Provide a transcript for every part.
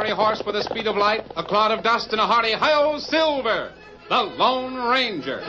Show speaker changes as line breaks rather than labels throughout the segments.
fiery horse with the speed of light, a cloud of dust, and a hearty hi-yo silver, the Lone Ranger.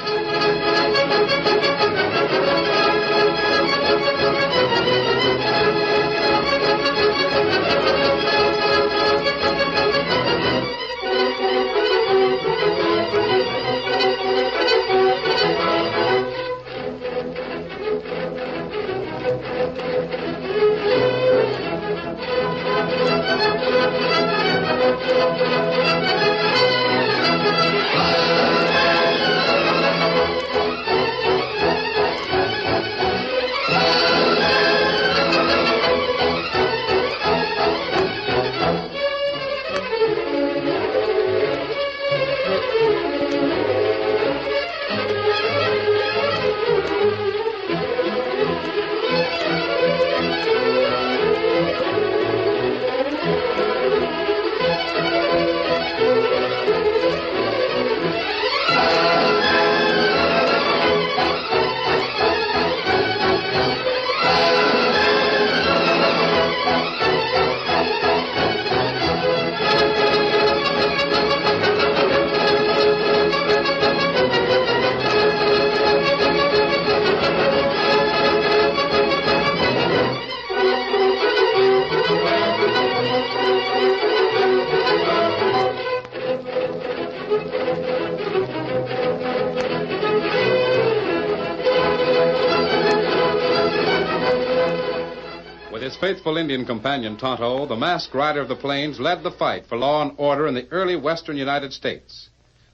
Faithful Indian companion Tonto, the masked rider of the plains, led the fight for law and order in the early western United States.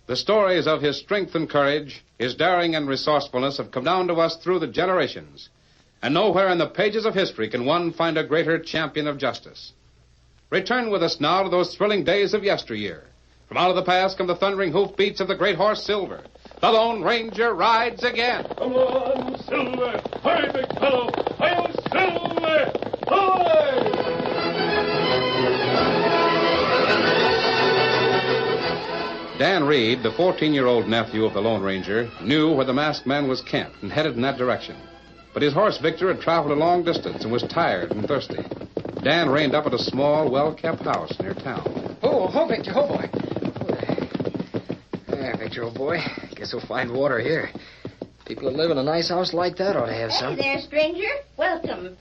The stories of his strength and courage, his daring and resourcefulness have come down to us through the generations. And nowhere in the pages of history can one find a greater champion of justice. Return with us now to those thrilling days of yesteryear. From out of the past come the thundering hoofbeats of the great horse Silver. The Lone Ranger rides again.
Come on, Silver! Hurry, big fellow! Hi-yo, Silver! Hi!
Dan Reed, the 14-year-old nephew of the Lone Ranger, knew where the masked man was camped and headed in that direction. But his horse Victor had traveled a long distance and was tired and thirsty. Dan reined up at a small, well-kept house near town.
Oh, Victor, oh, boy. There, Victor, oh, boy. Guess we'll find water here. People that live in a nice house like that ought to have some.
Hey there, stranger. Welcome.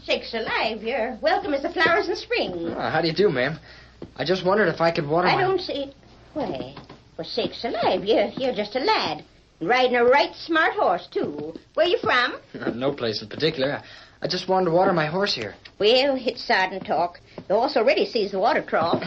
Sakes alive, you're welcome as the flowers in spring.
How do you do, ma'am? I just wondered if I could water
I don't see... Why, for sakes alive, you're just a lad. Riding a right smart horse, too. Where you from?
No place in particular. I just wanted to water my horse here.
Well, it's sodden talk. The horse already sees the water trough.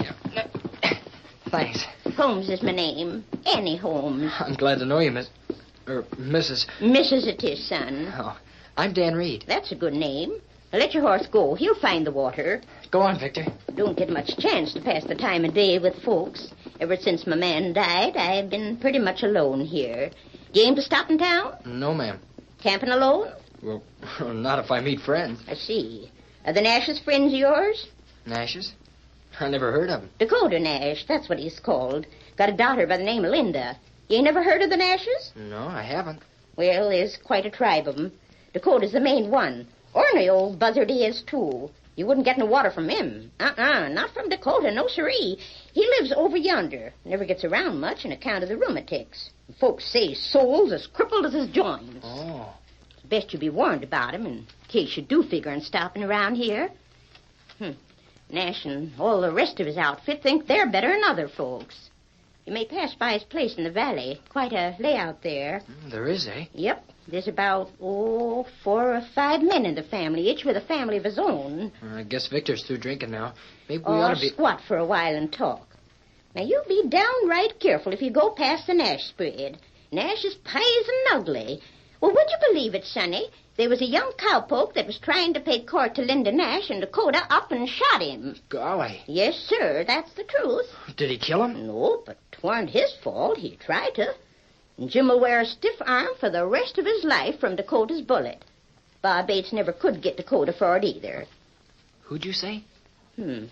Thanks.
Holmes is my name. Annie Holmes.
I'm glad to know you, Mrs.
Mrs. it is, son.
Oh, I'm Dan Reed.
That's a good name. Now let your horse go. He'll find the water.
Go on, Victor.
Don't get much chance to pass the time of day with folks. Ever since my man died, I've been pretty much alone here. Game to stop in town?
No, ma'am.
Camping alone?
Well, not if I meet friends.
I see. Are the Nashes friends of yours?
Nashes? I never heard of them.
Dakota Nash, that's what he's called. Got a daughter by the name of Linda. You ain't never heard of the Nashes?
No, I haven't.
Well, there's quite a tribe of them. Dakota's the main one. Ornery old buzzard he is, too. You wouldn't get no water from him. Not from Dakota, no siree. He lives over yonder. Never gets around much on account of the rheumatics. Folks say his soul's as crippled as his joints.
Oh.
It's best you be warned about him in case you do figure on stopping around here. Nash and all the rest of his outfit think they're better than other folks. You may pass by his place in the valley. Quite a layout there.
There is, eh?
Yep. There's about, 4 or 5 men in the family, each with a family of his own.
I guess Victor's through drinking now. Maybe we ought to be...
squat for a while and talk. Now, you be downright careful if you go past the Nash spread. Nash is pious and ugly. Well, would you believe it, Sonny? There was a young cowpoke that was trying to pay court to Linda Nash, and Dakota up and shot him.
Golly.
Yes, sir, that's the truth.
Did he kill him?
No, but 'twarn't his fault. He tried to. And Jim will wear a stiff arm for the rest of his life from Dakota's bullet. Bob Bates never could get Dakota for it either.
Who'd you say?
Can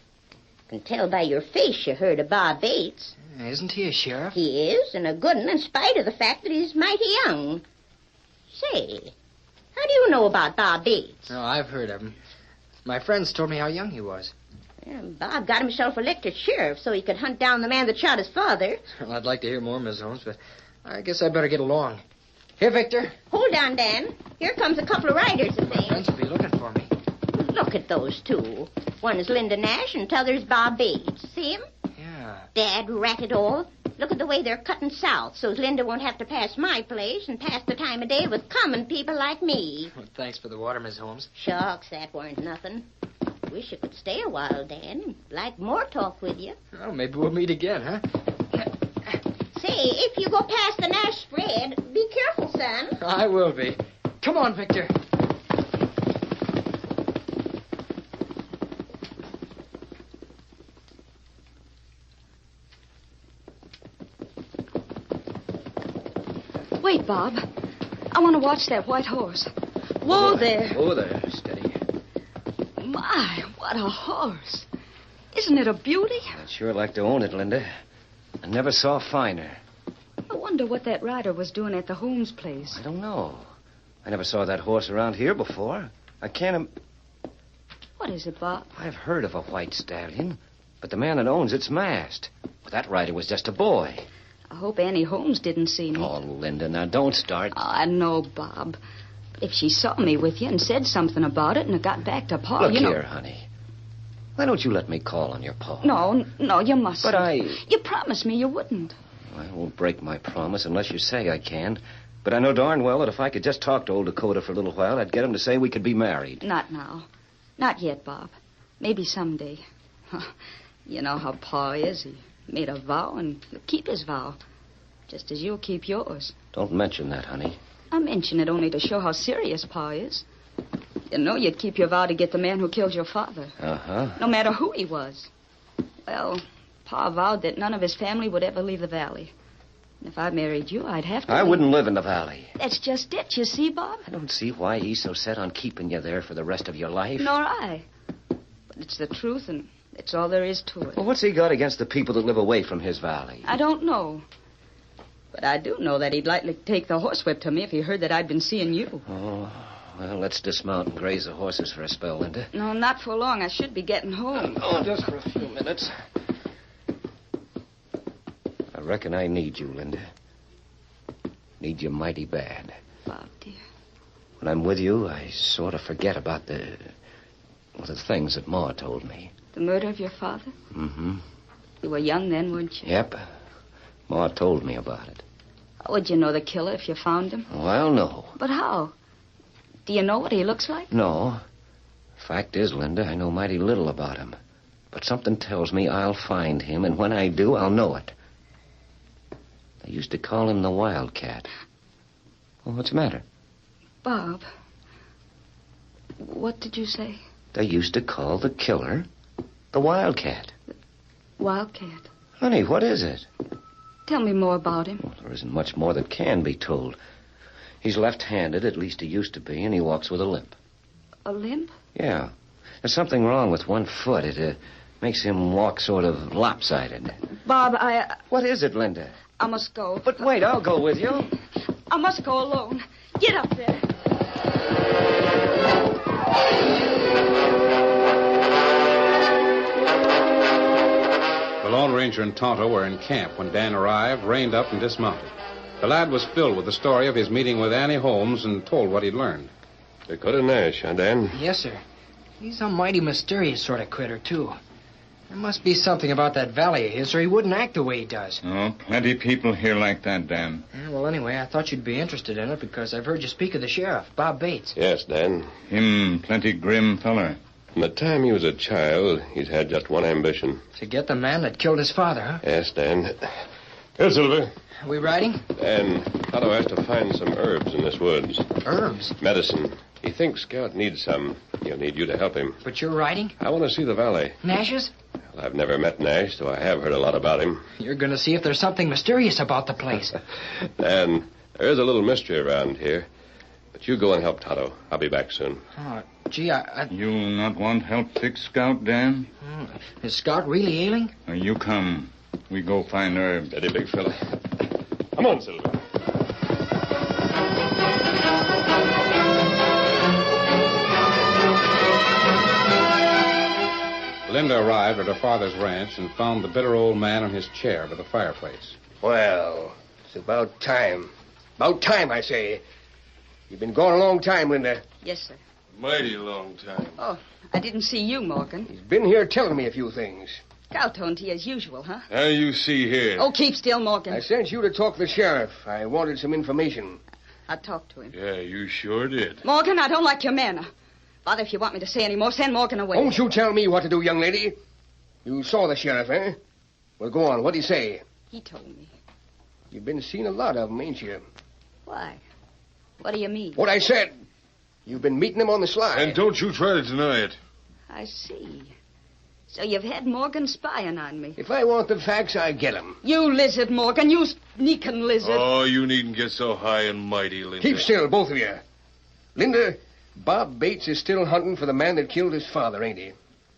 tell by your face you heard of Bob Bates.
Isn't he a sheriff?
He is, and a good one in spite of the fact that he's mighty young. Say, how do you know about Bob Bates?
Oh, I've heard of him. My friends told me how young he was.
Yeah, Bob got himself elected sheriff so he could hunt down the man that shot his father.
Well, I'd like to hear more, Miss Holmes, but I guess I'd better get along. Here, Victor.
Hold on, Dan. Here comes a couple of riders of
My
theirs.
friends will be looking for me.
Look at those two. One is Linda Nash and t'other's Bob Bates. See him?
Yeah.
Dad rat it all. Look at the way they're cutting south, so's Linda won't have to pass my place and pass the time of day with common people like me.
Well, thanks for the water, Miss Holmes.
Shucks, that weren't nothing. Wish you could stay a while, Dan. Like more talk with you.
Well, maybe we'll meet again, huh?
Say, if you go past the Nash spread, be careful, son.
I will be. Come on, Victor.
Wait, Bob. I want to watch that white horse. Whoa there.
Oh, there. Steady.
My, what a horse. Isn't it a beauty?
I'd sure like to own it, Linda. I never saw finer.
I wonder what that rider was doing at the Holmes place.
I don't know. I never saw that horse around here before. I can't...
What is it, Bob?
I've heard of a white stallion, but the man that owns it's masked. But that rider was just a boy.
I hope Annie Holmes didn't see me.
Oh, Linda, now don't start.
I know, Bob. But if she saw me with you and said something about it and it got back to Pa,
Look
you know...
here, honey. Why don't you let me call on your Pa?
No, you mustn't.
But
You promised me you wouldn't.
I won't break my promise unless you say I can. But I know darn well that if I could just talk to old Dakota for a little while, I'd get him to say we could be married.
Not now. Not yet, Bob. Maybe someday. You know how Pa is. He made a vow and he'll keep his vow. Just as you'll keep yours.
Don't mention that, honey.
I mention it only to show how serious Pa is. You know you'd keep your vow to get the man who killed your father.
Uh-huh.
No matter who he was. Well, Pa vowed that none of his family would ever leave the valley. And if I married you, I'd have to
I
leave.
wouldn't live in the valley.
That's just it, you see, Bob?
I don't see why he's so set on keeping you there for the rest of your life.
Nor I. But it's the truth, and it's all there is to it.
Well, what's he got against the people that live away from his valley?
I don't know. But I do know that he'd likely take the horsewhip to me if he heard that I'd been seeing you.
Oh, well, let's dismount and graze the horses for a spell, Linda.
No, not for long. I should be getting home.
Oh, just for a few minutes. I reckon I need you, Linda. Need you mighty bad.
Bob, dear.
When I'm with you, I sort of forget about the things that Ma told me.
The murder of your father?
Mm-hmm.
You were young then, weren't you?
Yep. Ma told me about it.
How would you know the killer if you found him?
Well, no.
But how? Do you know what he looks like?
No. Fact is, Linda, I know mighty little about him. But something tells me I'll find him, and when I do, I'll know it. They used to call him the Wildcat. Well, what's the matter?
Bob, what did you say?
They used to call the killer the Wildcat.
Wildcat.
Honey, what is it?
Tell me more about him.
Well, there isn't much more that can be told. He's left-handed, at least he used to be, and he walks with a limp.
A limp?
Yeah. There's something wrong with one foot. It makes him walk sort of lopsided.
Bob,
What is it, Linda?
I must go.
But wait, I'll go with you.
I must go alone. Get up there.
The Lone Ranger and Tonto were in camp when Dan arrived, reined up, and dismounted. The lad was filled with the story of his meeting with Annie Holmes and told what he'd learned.
Dakota Nash, huh, Dan?
Yes, sir. He's a mighty mysterious sort of critter, too. There must be something about that valley of his, or he wouldn't act the way he does.
Oh, plenty people here like that, Dan.
Yeah, well, anyway, I thought you'd be interested in it because I've heard you speak of the sheriff, Bob Bates.
Yes, Dan.
Him plenty grim feller.
From the time he was a child, he's had just one ambition.
To get the man that killed his father, huh?
Yes, Dan. Here, Silver.
Are we riding?
Dan, Tonto has to find some herbs in this woods.
Herbs?
Medicine. He thinks Scout needs some. He'll need you to help him.
But you're riding?
I want to see the valley.
Nash's?
Well, I've never met Nash, though I have heard a lot about him.
You're going to see if there's something mysterious about the place.
Dan, there is a little mystery around here. But you go and help Tonto. I'll be back soon.
Oh, gee, I...
You not want help fix Scout, Dan?
Is Scout really ailing?
You come. We go find herb.
Steady, big fella. Come on, Silver.
Linda arrived at her father's ranch and found the bitter old man in his chair by the fireplace.
Well, it's about time. About time, I say. You've been gone a long time, Linda.
Yes, sir.
Mighty long time.
Oh, I didn't see you, Morgan.
He's been here telling me a few things.
Cowtoned to you as usual, huh?
How you see here?
Oh, keep still, Morgan.
I sent you to talk to the sheriff. I wanted some information.
I talked to him.
Yeah, you sure did.
Morgan, I don't like your manner. Father, if you want me to say any more, send Morgan away.
Won't you tell me what to do, young lady? You saw the sheriff, eh? Well, go on. What'd he say?
He told me.
You've been seeing a lot of them, ain't you?
Why? What do you mean?
What I said. You've been meeting them on the sly.
And don't you try to deny it.
I see. So you've had Morgan spying on me.
If I want the facts, I get them.
You lizard, Morgan. You sneaking lizard.
Oh, you needn't get so high and mighty, Linda.
Keep still, both of you. Linda, Bob Bates is still hunting for the man that killed his father, ain't he?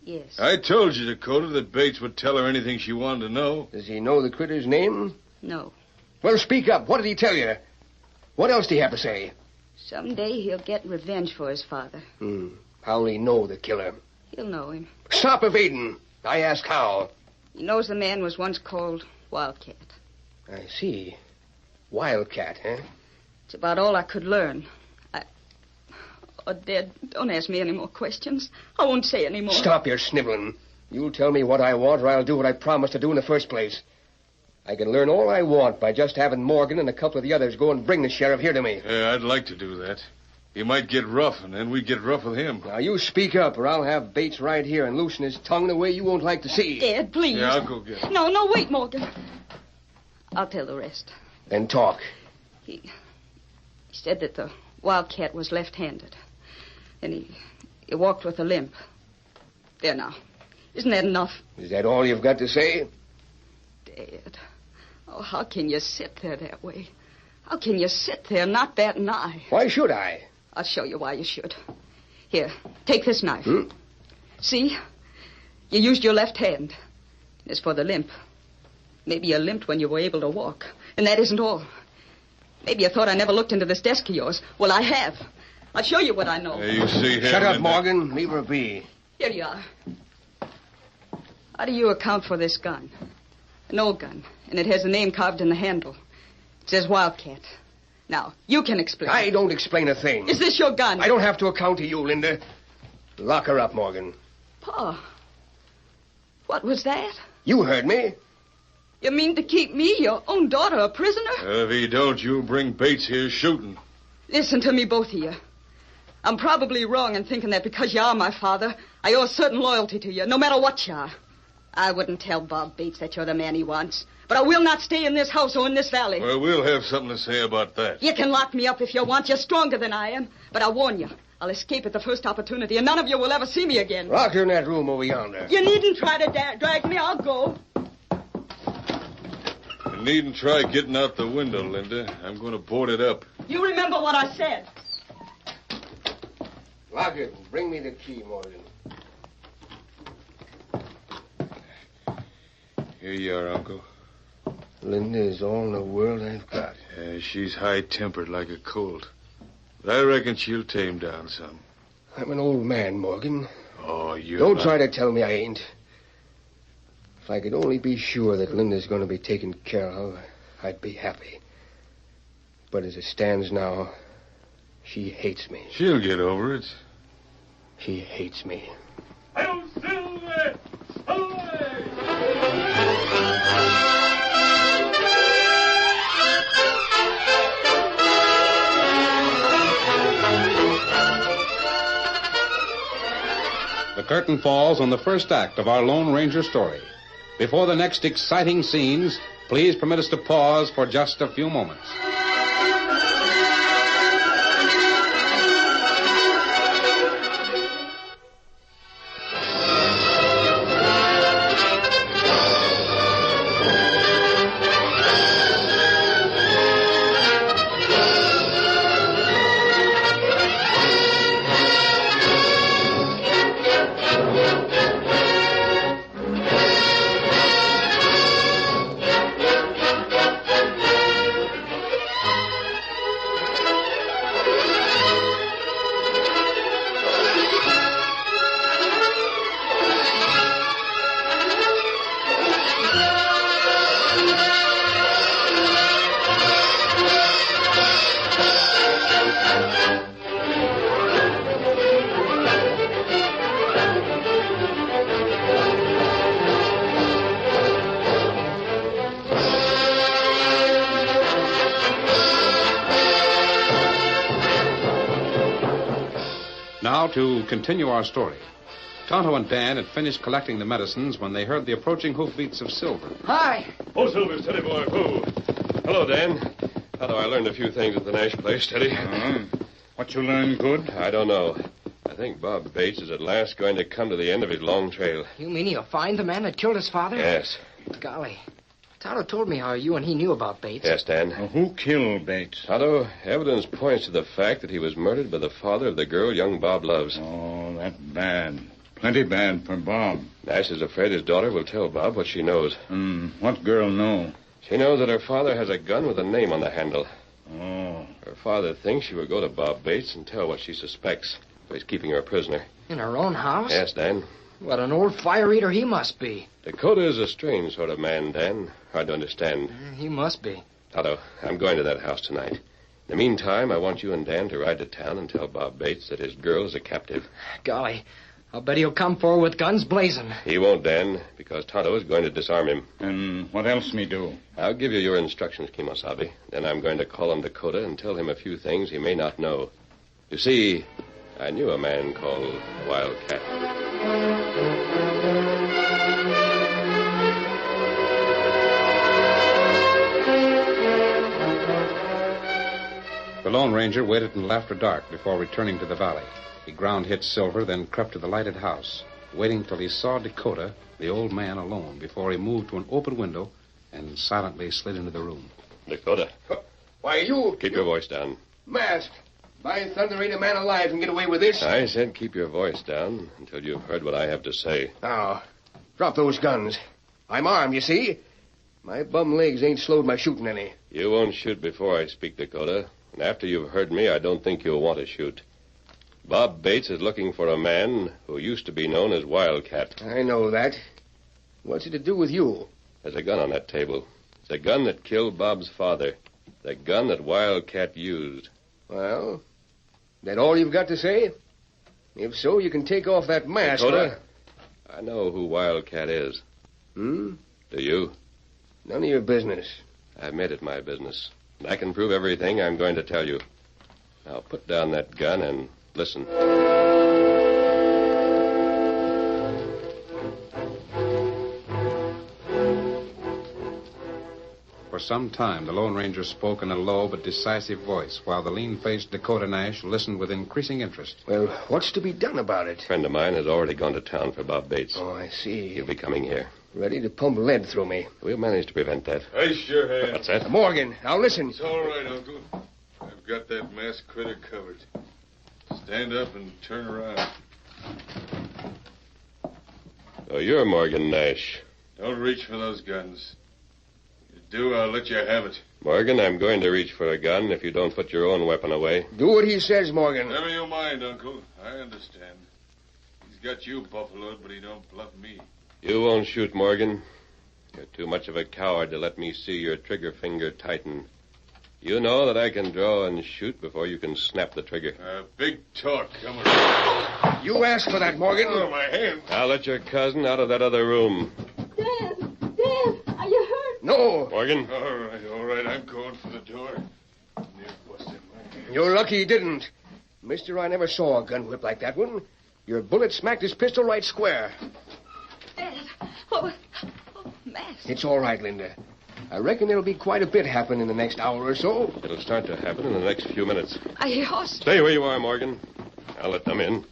Yes.
I told you, Dakota, that Bates would tell her anything she wanted to know.
Does he know the critter's name?
No.
Well, speak up. What did he tell you? What else do you have to say?
Someday he'll get revenge for his father.
How'll he know the killer?
He'll know him.
Stop evading. I ask how.
He knows the man was once called Wildcat.
I see. Wildcat, huh?
It's about all I could learn. Oh, Dad, don't ask me any more questions. I won't say any more.
Stop your sniveling. You'll tell me what I want, or I'll do what I promised to do in the first place. I can learn all I want by just having Morgan and a couple of the others go and bring the sheriff here to me.
Yeah, I'd like to do that. He might get rough, and then we'd get rough with him.
Now, you speak up, or I'll have Bates right here and loosen his tongue in a way you won't like to see.
Dad, please.
Yeah, I'll go get him.
No, wait, Morgan. I'll tell the rest.
Then talk.
He said that the Wildcat was left-handed. And he walked with a limp. There now. Isn't that enough?
Is that all you've got to say?
Dad. Oh, how can you sit there that way? How can you sit there and not bat an eye?
Why should I?
I'll show you why you should. Here, take this knife. See? You used your left hand. As for the limp, maybe you limped when you were able to walk. And that isn't all. Maybe you thought I never looked into this desk of yours. Well, I have. I'll show you what I know.
You see here.
Shut up, Morgan. Leave her be.
Here you are. How do you account for this gun? An old gun, and it has the name carved in the handle. It says Wildcat. Now, you can explain.
I don't explain a thing.
Is this your gun?
I don't have to account to you, Linda. Lock her up, Morgan.
Pa, what was that?
You heard me.
You mean to keep me, your own daughter, a prisoner?
If he don't, you'll bring Bates here shooting.
Listen to me, both of you. I'm probably wrong in thinking that because you are my father, I owe a certain loyalty to you, no matter what you are. I wouldn't tell Bob Bates that you're the man he wants. But I will not stay in this house or in this valley.
Well, we'll have something to say about that.
You can lock me up if you want. You're stronger than I am. But I warn you, I'll escape at the first opportunity, and none of you will ever see me again.
Lock her in that room over yonder.
You needn't try to drag me. I'll go.
You needn't try getting out the window, Linda. I'm going to board it up.
You remember what I said.
Lock it and bring me the key, Morgan.
Here you are, Uncle.
Linda is all in the world I've got.
She's high-tempered like a colt. But I reckon she'll tame down some.
I'm an old man, Morgan.
Oh, you
Don't try to tell me I ain't. If I could only be sure that Linda's going to be taken care of, I'd be happy. But as it stands now, she hates me.
She'll get over it.
She hates me.
Hail Silver! Away!
The curtain falls on the first act of our Lone Ranger story. Before the next exciting scenes, please permit us to pause for just a few moments. Now to continue our story. Tonto and Dan had finished collecting the medicines when they heard the approaching hoofbeats of Silver.
Hi.
Oh, Silver, steady, boy. Oh.
Hello, Dan. Tonto, I learned a few things at the Nash place. Steady.
What you learned good?
I don't know. I think Bob Bates is at last going to come to the end of his long trail.
You mean he'll find the man that killed his father?
Yes.
Golly. Tonto told me how you and he knew about Bates.
Yes, Dan.
Who killed Bates?
Tonto, evidence points to the fact that he was murdered by the father of the girl young Bob loves.
Oh, that's bad. Plenty bad for Bob.
Nash is afraid his daughter will tell Bob what she knows.
What girl know?
She knows that her father has a gun with a name on the handle.
Oh.
Her father thinks she will go to Bob Bates and tell what she suspects. So he's keeping her a prisoner.
In her own house?
Yes, Dan.
What an old fire eater he must be.
Dakota is a strange sort of man, Dan. Hard to understand.
He must be.
Tonto, I'm going to that house tonight. In the meantime, I want you and Dan to ride to town and tell Bob Bates that his girl is a captive.
Golly, I'll bet he'll come forward with guns blazing.
He won't, Dan, because Tonto is going to disarm him.
And what else me do?
I'll give you your instructions, Kimosabe. Then I'm going to call on Dakota and tell him a few things he may not know. You see, I knew a man called Wildcat.
The Lone Ranger waited until after dark before returning to the valley. He ground hit Silver, then crept to the lighted house, waiting till he saw Dakota, the old man, alone, before he moved to an open window and silently slid into the room.
Dakota.
Why, you...
Keep your voice down.
Masked. By thunder, ain't a man alive can get away with this.
I said keep your voice down until you've heard what I have to say.
Now, drop those guns. I'm armed, you see. My bum legs ain't slowed my shooting any.
You won't shoot before I speak, Dakota. And after you've heard me, I don't think you'll want to shoot. Bob Bates is looking for a man who used to be known as Wildcat.
I know that. What's it to do with you?
There's a gun on that table. It's the gun that killed Bob's father. The gun that Wildcat used.
Well, that all you've got to say? If so, you can take off that mask.
Dakota, I know who Wildcat is.
Do
you?
None of your business.
I've made it my business. And I can prove everything I'm going to tell you. Now put down that gun and listen.
For some time, the Lone Ranger spoke in a low but decisive voice, while the lean-faced Dakota Nash listened with increasing interest.
Well, what's to be done about it?
A friend of mine has already gone to town for Bob Bates.
Oh, I see.
He'll be coming here.
Ready to pump lead through me.
We'll manage to prevent that.
I sure have.
What's that?
Morgan, now listen.
It's all right, Uncle. I've got that masked critter covered. Stand up and turn around.
Oh, you're Morgan Nash.
Don't reach for those guns. If you do, I'll let you have it.
Morgan, I'm going to reach for a gun if you don't put your own weapon away.
Do what he says, Morgan.
Never you mind, Uncle. I understand. He's got you buffaloed, but he don't bluff me.
You won't shoot, Morgan. You're too much of a coward to let me see your trigger finger tighten. You know that I can draw and shoot before you can snap the trigger.
Big talk coming around.
You asked for that, Morgan.
Oh, my hand.
I'll let your cousin out of that other room.
Dan, are you hurt?
No.
Morgan?
All right. I'm going for the door. Near busted my hand.
You're lucky he didn't. Mister, I never saw a gun whip like that one. Your bullet smacked his pistol right square.
Dad, oh, Mask.
It's all right, Linda. I reckon there'll be quite a bit happen in the next hour or so.
It'll start to happen in the next few minutes.
I hear horses.
Stay where you are, Morgan. I'll let them in.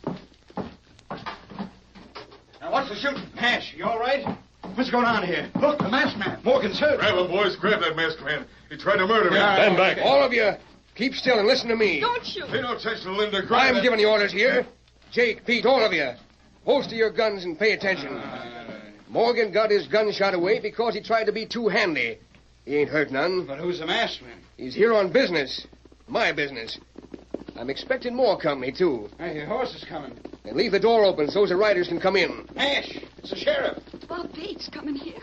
Now, what's the shooting? Nash, you all right? What's going on here? Look, the masked man. Morgan's hurt.
Grab him, boys. Grab that masked man. He tried to murder me.
Stand back.
All of you, keep still and listen to me.
Don't shoot.
Pay no attention to Linda. Grab
I'm
that-
giving the orders here. Jake, Pete, all of you. Holster your guns and pay attention. Morgan got his gun shot away because he tried to be too handy. He ain't hurt none.
But who's the masked man?
He's here on business. My business. I'm expecting more company, too.
I hear horses coming.
And leave the door open so the riders can come in.
Nash, it's the sheriff.
Bob Bates coming here.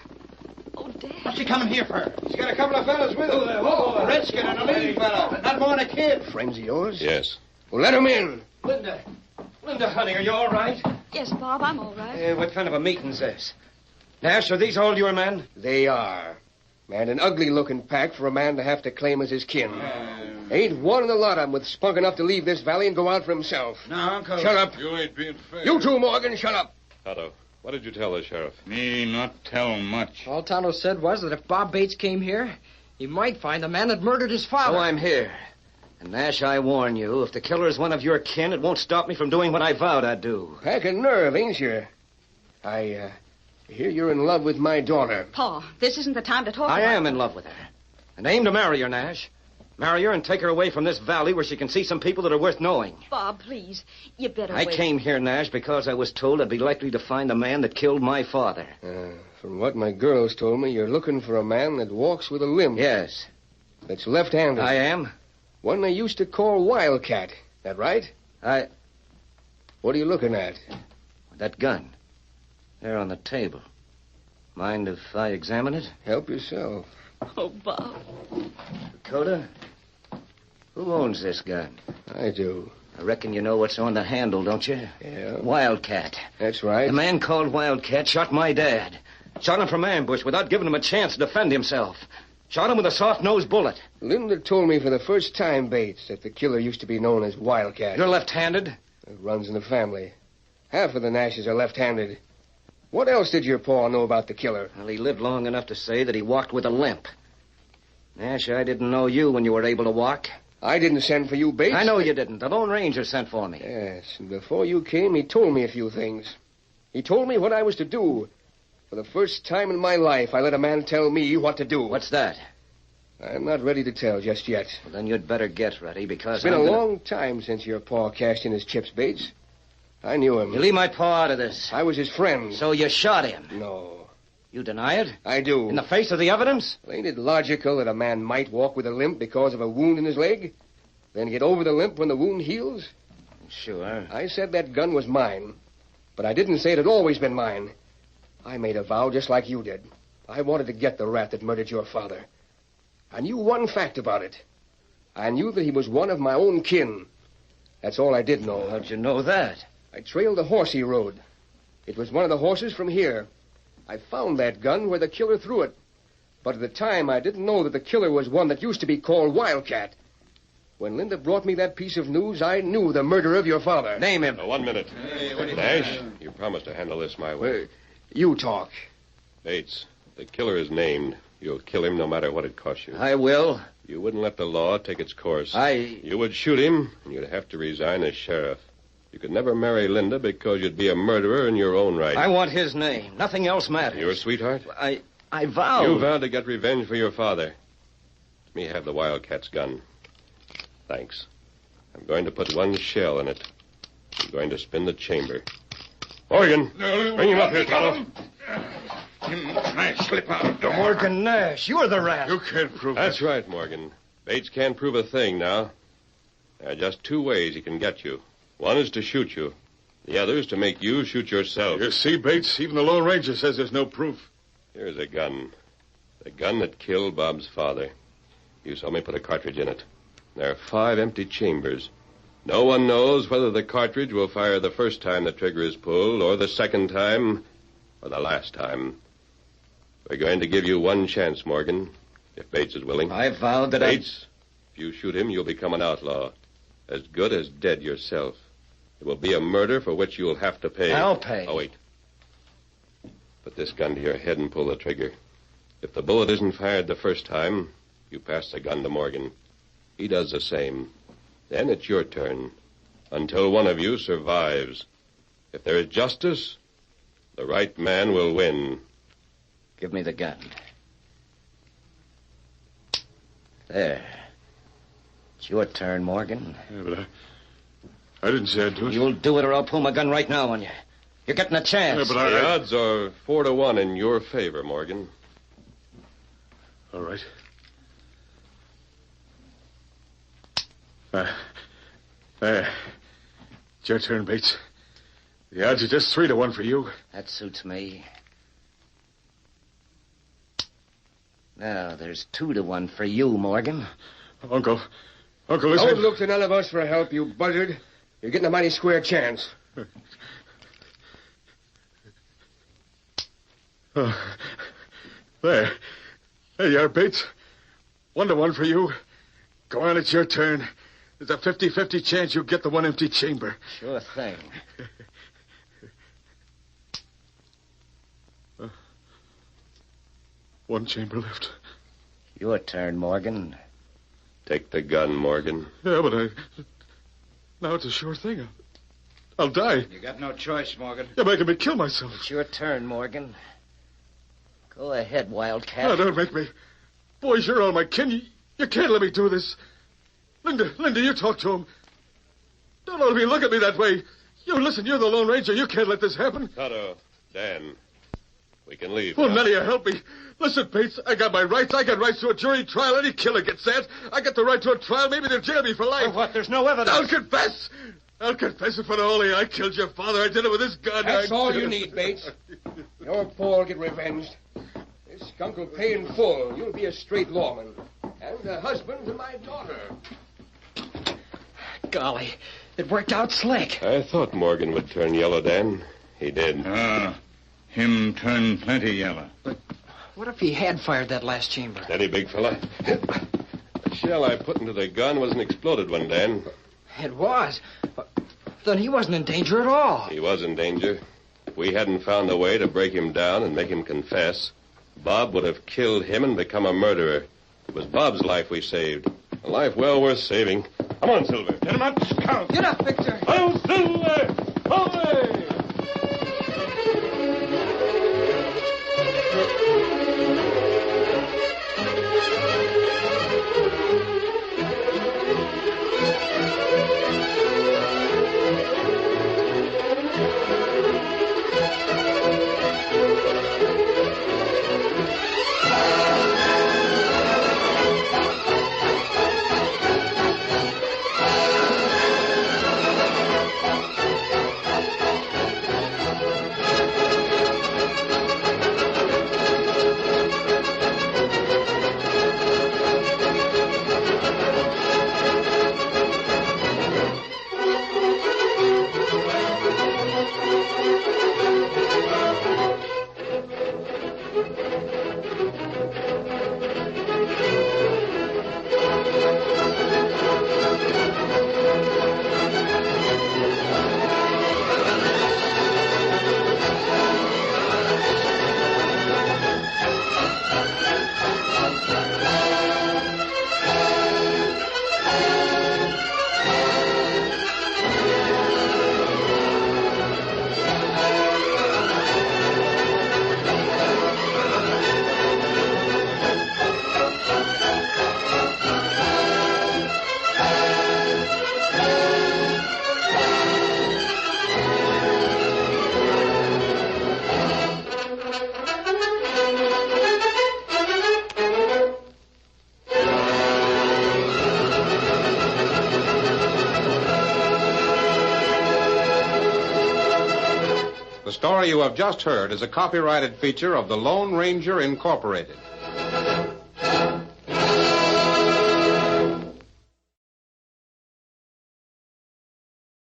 Oh, Dad.
What's he coming here for? He's got a couple of fellas with him. A redskin and a lean fellow. Not more than a kid.
Friends of yours?
Yes.
Well, let him in.
Linda, honey, are you all right?
Yes, Bob, I'm all right.
What kind of a meeting's this? Nash, are these all your men?
They are. And an ugly-looking pack for a man to have to claim as his kin. Ain't one in the lot of 'em with spunk enough to leave this valley and go out for himself.
Now, Uncle.
Shut up.
You ain't being fair.
You too, Morgan. Shut up.
Tonto, what did you tell the sheriff?
Me not tell much.
All Tonto said was that if Bob Bates came here, he might find the man that murdered his father.
So I'm here. And, Nash, I warn you, if the killer is one of your kin, it won't stop me from doing what I vowed I'd do.
Pack a nerve, ain't you? I hear you're in love with my daughter.
Pa, this isn't the time to talk
I
about
am in love with her. And aim to marry her, Nash. Marry her and take her away from this valley where she can see some people that are worth knowing.
Bob, please. You better
I
wait.
came here, Nash, because I was told I'd be likely to find the man that killed my father.
From what my girls told me, you're looking for a man that walks with a limp.
Yes.
That's left-handed.
I am.
One they used to call Wildcat. That right? What are you looking at?
That gun. There on the table. Mind if I examine it?
Help yourself.
Oh, Bob.
Dakota, who owns this gun?
I do.
I reckon you know what's on the handle, don't you?
Yeah.
Wildcat.
That's right.
The man called Wildcat shot my dad. Shot him from ambush without giving him a chance to defend himself. Shot him with a soft-nosed bullet.
Linda told me for the first time, Bates, that the killer used to be known as Wildcat.
You're left-handed?
It runs in the family. Half of the Nashes are left-handed. What else did your pa know about the killer?
Well, he lived long enough to say that he walked with a limp. Nash, I didn't know you when you were able to walk.
I didn't send for you, Bates.
I know you didn't. The Lone Ranger sent for me.
Yes, and before you came, he told me a few things. He told me what I was to do. For the first time in my life, I let a man tell me what to do.
What's that?
I'm not ready to tell just yet.
Well, then you'd better get ready, because
It's been a long time since your pa cashed in his chips, Bates. I knew him.
You leave my pa out of this.
I was his friend.
So you shot him?
No.
You deny it?
I do.
In the face of the evidence?
Well, ain't it logical that a man might walk with a limp because of a wound in his leg? Then get over the limp when the wound heals?
Sure.
I said that gun was mine. But I didn't say it had always been mine. I made a vow just like you did. I wanted to get the rat that murdered your father. I knew one fact about it. I knew that he was one of my own kin. That's all I did know.
How'd you know that?
I trailed the horse he rode. It was one of the horses from here. I found that gun where the killer threw it. But at the time, I didn't know that the killer was one that used to be called Wildcat. When Linda brought me that piece of news, I knew the murderer of your father.
Name him.
1 minute. Nash, you promised to handle this my way.
You talk.
Bates, the killer is named. You'll kill him no matter what it costs you.
I will.
You wouldn't let the law take its course.
I...
You would shoot him, and you'd have to resign as sheriff. You could never marry Linda because you'd be a murderer in your own right.
I want his name. Nothing else matters.
Your sweetheart?
I vowed.
You vowed to get revenge for your father. Let me have the Wildcat's gun. Thanks. I'm going to put one shell in it. I'm going to spin the chamber. Morgan, bring him up here, Tonto.
Nash, slip out.
Morgan Nash, you're the rat.
You can't prove
That's right, Morgan. Bates can't prove a thing now. There are just two ways he can get you. One is to shoot you. The other is to make you shoot yourself.
You see, Bates, even the Lone Ranger says there's no proof.
Here's a gun. The gun that killed Bob's father. You saw me put a cartridge in it. There are 5 empty chambers. No one knows whether the cartridge will fire the first time the trigger is pulled, or the second time, or the last time. We're going to give you one chance, Morgan, if Bates is willing.
I vowed that
Bates, if you shoot him, you'll become an outlaw. As good as dead yourself. It will be a murder for which you'll have to pay.
I'll pay.
Oh, wait. Put this gun to your head and pull the trigger. If the bullet isn't fired the first time, you pass the gun to Morgan. He does the same. Then it's your turn. Until one of you survives. If there is justice, the right man will win.
Give me the gun. There. It's your turn, Morgan.
Yeah, but I didn't say I'd do it.
You'll do it or I'll pull my gun right now on you. You're getting a chance.
Yeah, but
The odds are 4-1 in your favor, Morgan.
All right. It's your turn, Bates. The odds are just 3-1 for you.
That suits me. Now, there's 2-1 for you, Morgan.
Uncle, listen.
Don't look to none of us for help, you buzzard. You're getting a mighty square chance.
Oh, there you are, Bates. 1-1 for you.
Go on, it's your turn. There's a 50-50 chance you'll get the one empty chamber.
Sure thing.
One chamber left.
Your turn, Morgan.
Take the gun, Morgan.
Yeah, but now it's a sure thing. I'll die.
You got no choice, Morgan.
You're making me kill myself.
It's your turn, Morgan. Go ahead, Wildcat.
No, don't make me. Boys, you're all my kin. You can't let me do this. Linda, you talk to him. Don't let me look at me that way. You listen, you're the Lone Ranger. You can't let this happen.
Tonto, Dan, we can leave.
Well,
now.
none of you help me. Listen, Bates, I got my rights. I got rights to a jury trial. Any killer gets that. I got the right to a trial. Maybe they'll jail me for life.
For what? There's no evidence.
I'll confess. I'll confess in front of Ole. I killed your father. I did it with this gun.
That's all you need, Bates. Your Paul will get revenged. This skunk will pay in full. You'll be a straight lawman. And a husband to my daughter.
Golly, it worked out slick.
I thought Morgan would turn yellow, Dan. He did.
Him turn plenty yellow.
But what if he had fired that last chamber?
Steady, big fella. The shell I put into the gun was an exploded one, Dan.
It was. Then he wasn't in danger at all.
He was in danger. If we hadn't found a way to break him down and make him confess, Bob would have killed him and become a murderer. It was Bob's life we saved. A life well worth saving. Come on, Silver.
Get him up, Scout.
Get up, Victor.
I'll Silver! Away!
The story you have just heard is a copyrighted feature of the Lone Ranger Incorporated.